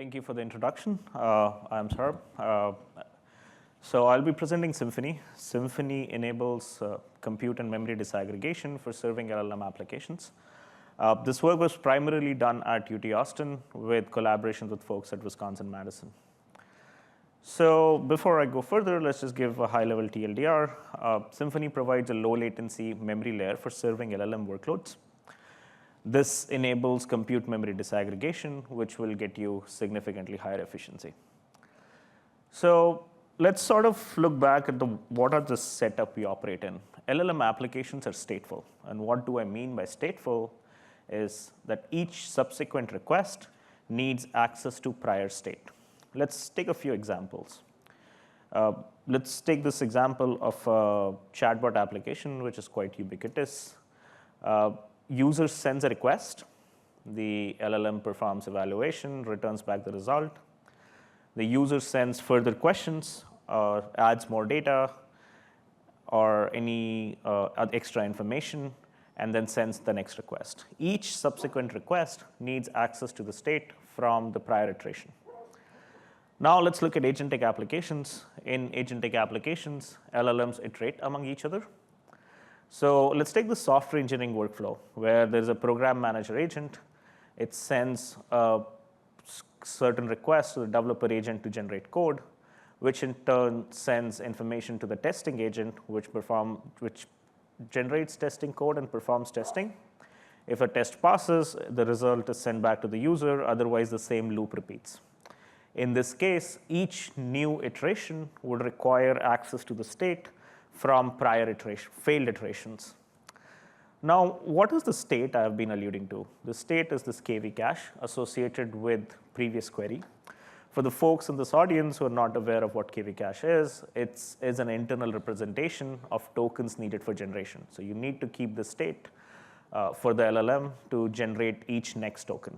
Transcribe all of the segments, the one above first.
Thank you for the introduction. I'm Saurabh. So I'll be presenting SYMPHONY. SYMPHONY enables compute and memory disaggregation for serving LLM applications. This work was primarily done at UT Austin with collaborations with folks at Wisconsin-Madison. So before I go further, let's just give a high-level TLDR. SYMPHONY provides a low-latency memory layer for serving LLM workloads. This enables compute memory disaggregation, which will get you significantly higher efficiency. So let's sort of look back at what are the setup we operate in. LLM applications are stateful. And what do I mean by stateful is that each subsequent request needs access to prior state. Let's take a few examples. Let's take this example of a chatbot application, which is quite ubiquitous. User sends a request. The LLM performs evaluation, returns back the result. The user sends further questions, or adds more data, or any extra information, and then sends the next request. Each subsequent request needs access to the state from the prior iteration. Now let's look at agentic applications. In agentic applications, LLMs iterate among each other. So let's take the software engineering workflow, where there's a program manager agent. It sends a certain request to the developer agent to generate code, which in turn sends information to the testing agent, which generates testing code and performs testing. If a test passes, the result is sent back to the user. Otherwise, the same loop repeats. In this case, each new iteration would require access to the state from prior failed iterations. Now, what is the state I have been alluding to? The state is this KV cache associated with previous query. For the folks in this audience who are not aware of what KV cache is, it is an internal representation of tokens needed for generation. So you need to keep the state for the LLM to generate each next token.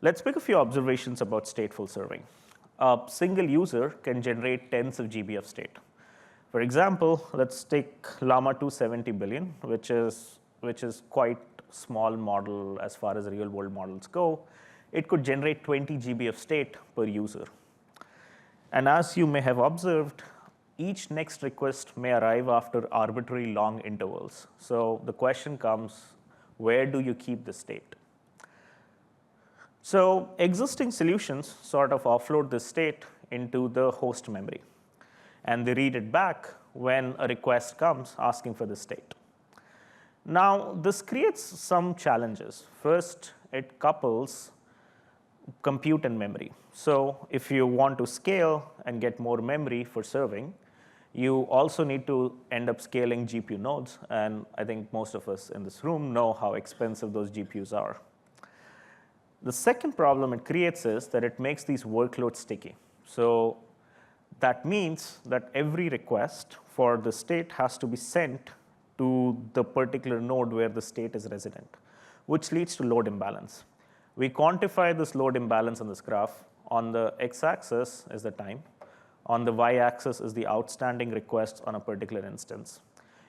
Let's make a few observations about stateful serving. A single user can generate tens of GB of state. For example, let's take Llama 270 billion, which is quite small model as far as real-world models go. It could generate 20 GB of state per user. And as you may have observed, each next request may arrive after arbitrary long intervals. So the question comes, where do you keep the state? So existing solutions sort of offload this state into the host memory. And they read it back when a request comes asking for the state. Now, this creates some challenges. First, it couples compute and memory. So if you want to scale and get more memory for serving, you also need to end up scaling GPU nodes. And I think most of us in this room know how expensive those GPUs are. The second problem it creates is that it makes these workloads sticky. So that means that every request for the state has to be sent to the particular node where the state is resident, which leads to load imbalance. We quantify this load imbalance on this graph. On the x-axis is the time. On the y-axis is the outstanding requests on a particular instance.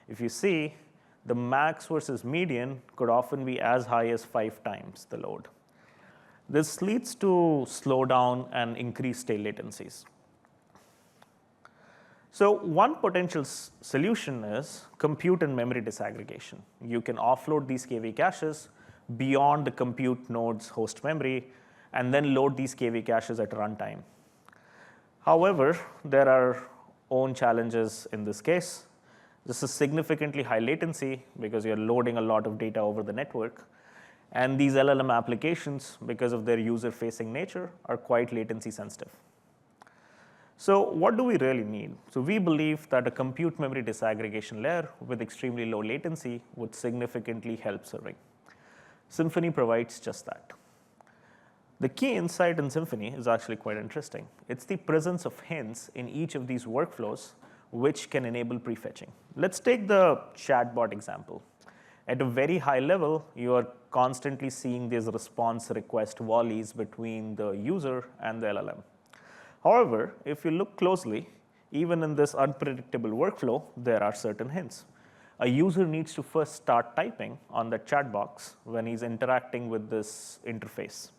If you see, the max versus median could often be as high as 5 times the load. This leads to slowdown and increased tail latencies. So one potential solution is compute and memory disaggregation. You can offload these KV caches beyond the compute node's host memory and then load these KV caches at runtime. However, there are own challenges in this case. This is significantly high latency because you're loading a lot of data over the network. And these LLM applications, because of their user-facing nature, are quite latency sensitive. So what do we really need? So we believe that a compute memory disaggregation layer with extremely low latency would significantly help serving. SYMPHONY provides just that. The key insight in SYMPHONY is actually quite interesting. It's the presence of hints in each of these workflows which can enable prefetching. Let's take the chatbot example. At a very high level, you are constantly seeing these response request volleys between the user and the LLM. However, if you look closely, even in this unpredictable workflow, there are certain hints. A user needs to first start typing on the chat box when he's interacting with this interface.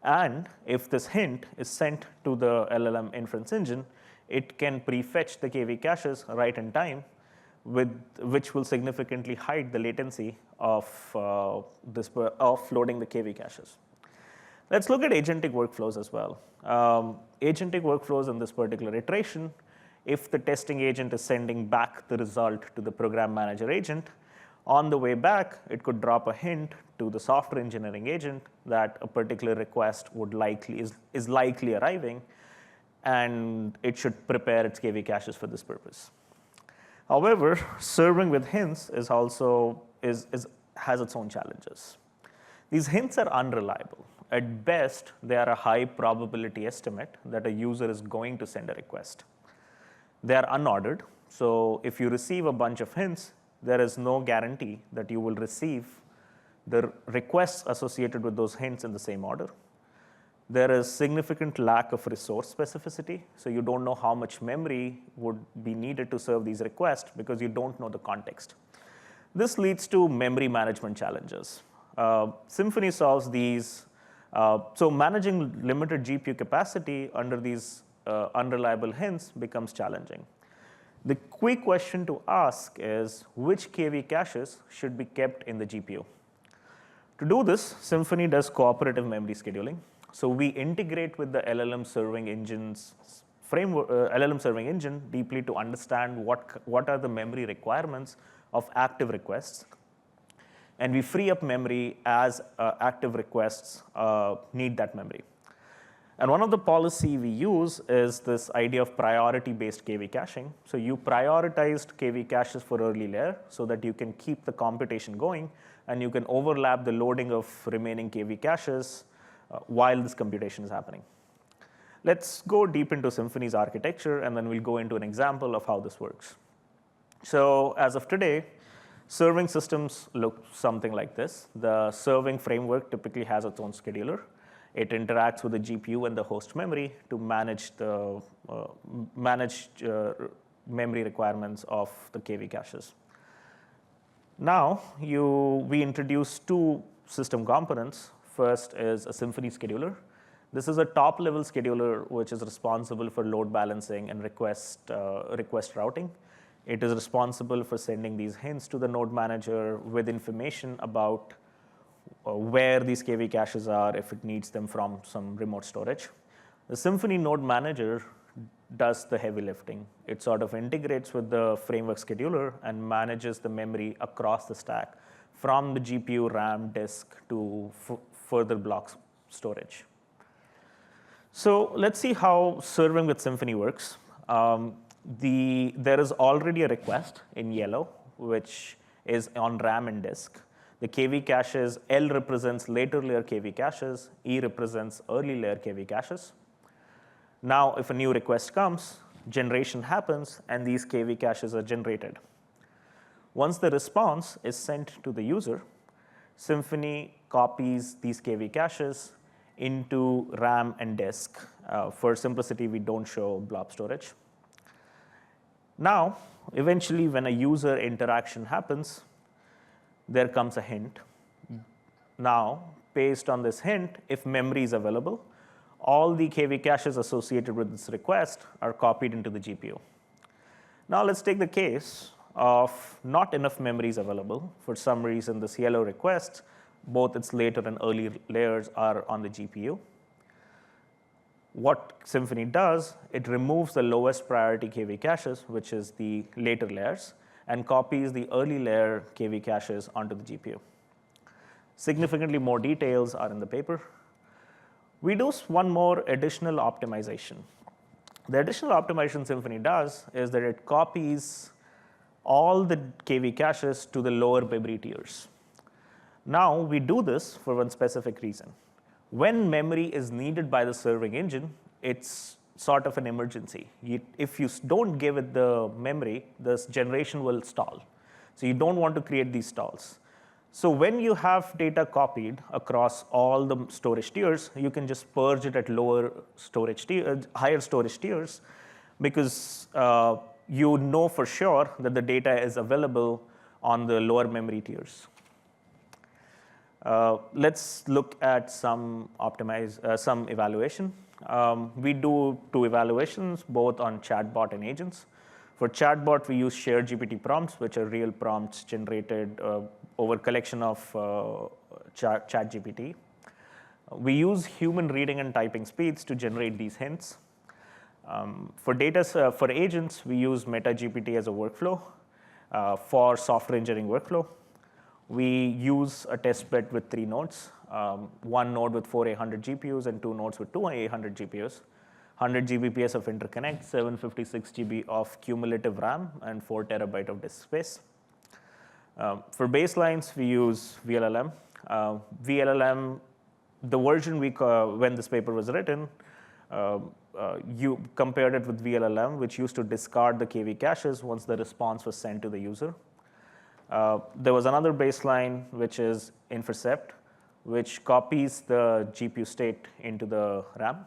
And if this hint is sent to the LLM inference engine, it can prefetch the KV caches right in time, which will significantly hide the latency of loading the KV caches. Let's look at agentic workflows as well. Agentic workflows in this particular iteration, if the testing agent is sending back the result to the program manager agent, on the way back, it could drop a hint to the software engineering agent that a particular request is likely arriving, and it should prepare its KV caches for this purpose. However, serving with hints has its own challenges. These hints are unreliable. At best, they are a high probability estimate that a user is going to send a request. They are unordered, so if you receive a bunch of hints, there is no guarantee that you will receive the requests associated with those hints in the same order. There is significant lack of resource specificity, so you don't know how much memory would be needed to serve these requests because you don't know the context. This leads to memory management challenges. SYMPHONY solves these. So managing limited GPU capacity under these unreliable hints becomes challenging. The quick question to ask is, which KV caches should be kept in the GPU? To do this, SYMPHONY does cooperative memory scheduling. So we integrate with the LLM serving engine's framework, LLM serving engine deeply to understand what are the memory requirements of active requests. And we free up memory as active requests need that memory. And one of the policy we use is this idea of priority-based KV caching. So you prioritized KV caches for early layer so that you can keep the computation going, and you can overlap the loading of remaining KV caches while this computation is happening. Let's go deep into SYMPHONY's architecture, and then we'll go into an example of how this works. So as of today, serving systems look something like this. The serving framework typically has its own scheduler. It interacts with the GPU and the host memory to manage the memory requirements of the KV caches. Now, we introduce two system components. First is a SYMPHONY scheduler. This is a top-level scheduler which is responsible for load balancing and request routing. It is responsible for sending these hints to the node manager with information about where these KV caches are if it needs them from some remote storage. The SYMPHONY node manager does the heavy lifting. It sort of integrates with the framework scheduler and manages the memory across the stack from the GPU, RAM, disk to further block storage. So let's see how serving with SYMPHONY works. There is already a request in yellow, which is on RAM and disk. The KV caches, L represents later layer KV caches, E represents early layer KV caches. Now, if a new request comes, generation happens, and these KV caches are generated. Once the response is sent to the user, SYMPHONY copies these KV caches into RAM and disk. For simplicity, we don't show blob storage. Now, eventually, when a user interaction happens, there comes a hint. Now, based on this hint, if memory is available, all the KV caches associated with this request are copied into the GPU. Now, let's take the case of not enough memories available. For some reason, this yellow request, both its later and early layers are on the GPU. What SYMPHONY does, it removes the lowest priority KV caches, which is the later layers, and copies the early layer KV caches onto the GPU. Significantly more details are in the paper. We do one more additional optimization. The additional optimization SYMPHONY does is that it copies all the KV caches to the lower memory tiers. Now, we do this for one specific reason. When memory is needed by the serving engine, it's sort of an emergency. If you don't give it the memory, this generation will stall. So you don't want to create these stalls. So when you have data copied across all the storage tiers, you can just purge it at higher storage tiers, because you know for sure that the data is available on the lower memory tiers. Let's look at some evaluation. We do 2 evaluations, both on chatbot and agents. For chatbot, we use ShareGPT prompts, which are real prompts generated over collection of ChatGPT. We use human reading and typing speeds to generate these hints. For agents, we use MetaGPT as a workflow for software engineering workflow. We use a test bed with 3 nodes, 1 node with 4 800 GPUs and 2 nodes with 2 800 GPUs, 100 Gbps of interconnect, 756 GB of cumulative RAM, and 4 terabyte of disk space. For baselines, we use VLLM. VLLM, the version when this paper was written, you compared it with VLLM, which used to discard the KV caches once the response was sent to the user. There was another baseline, which is intercept, which copies the GPU state into the RAM.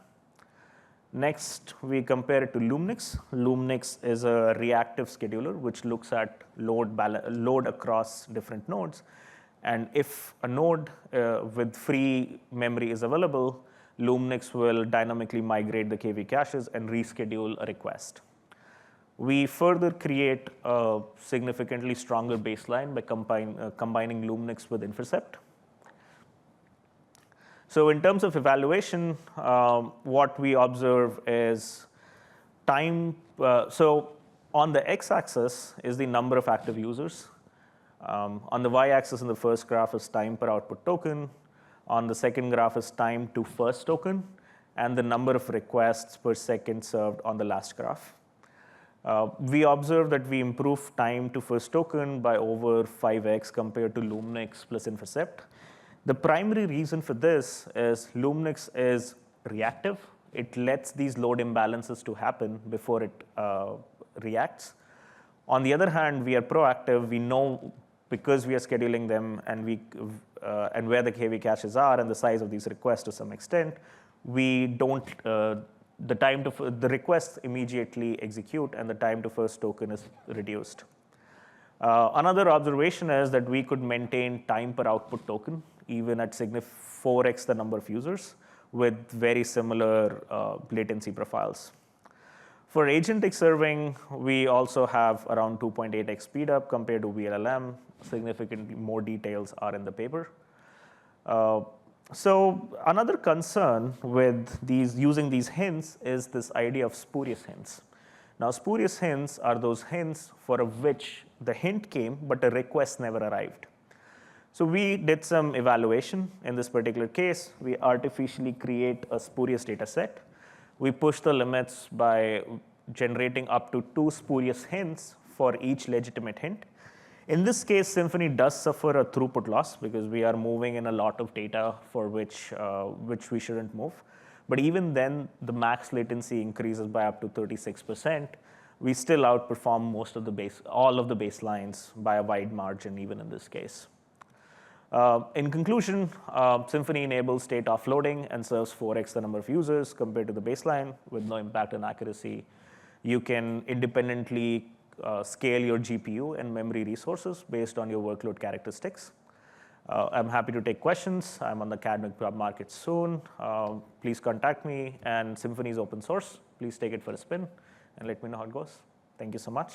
Next, we compare it to Lumnix. Lumnix is a reactive scheduler, which looks at load across different nodes. And if a node with free memory is available, Lumnix will dynamically migrate the KV caches and reschedule a request. We further create a significantly stronger baseline by combining Lumnix with intercept. So in terms of evaluation, what we observe is time. So on the x-axis is the number of active users. On the y-axis in the first graph is time per output token. On the second graph is time to first token, and the number of requests per second served on the last graph. We observe that we improve time to first token by over 5x compared to Lumnix plus intercept. The primary reason for this is Lumnix is reactive. It lets these load imbalances to happen before it reacts. On the other hand, we are proactive. We know because we are scheduling them and where the KV caches are and the size of these requests to some extent, we don't, the requests immediately execute and the time to first token is reduced. Another observation is that we could maintain time per output token even at 4x the number of users with very similar latency profiles. For agentic serving, we also have around 2.8x speed up compared to VLLM. Significantly more details are in the paper. So another concern with using these hints is this idea of spurious hints. Now, spurious hints are those hints for which the hint came, but the request never arrived. So we did some evaluation. In this particular case, we artificially create a spurious data set. We push the limits by generating up to 2 spurious hints for each legitimate hint. In this case, Symphony does suffer a throughput loss because we are moving in a lot of data for which we shouldn't move. But even then, the max latency increases by up to 36%. We still outperform all of the baselines by a wide margin, even in this case. In conclusion, Symphony enables state offloading and serves 4x the number of users compared to the baseline with no impact on accuracy. You can independently scale your GPU and memory resources based on your workload characteristics. I'm happy to take questions. I'm on the academic job market soon. Please contact me. And Symphony is open source. Please take it for a spin and let me know how it goes. Thank you so much.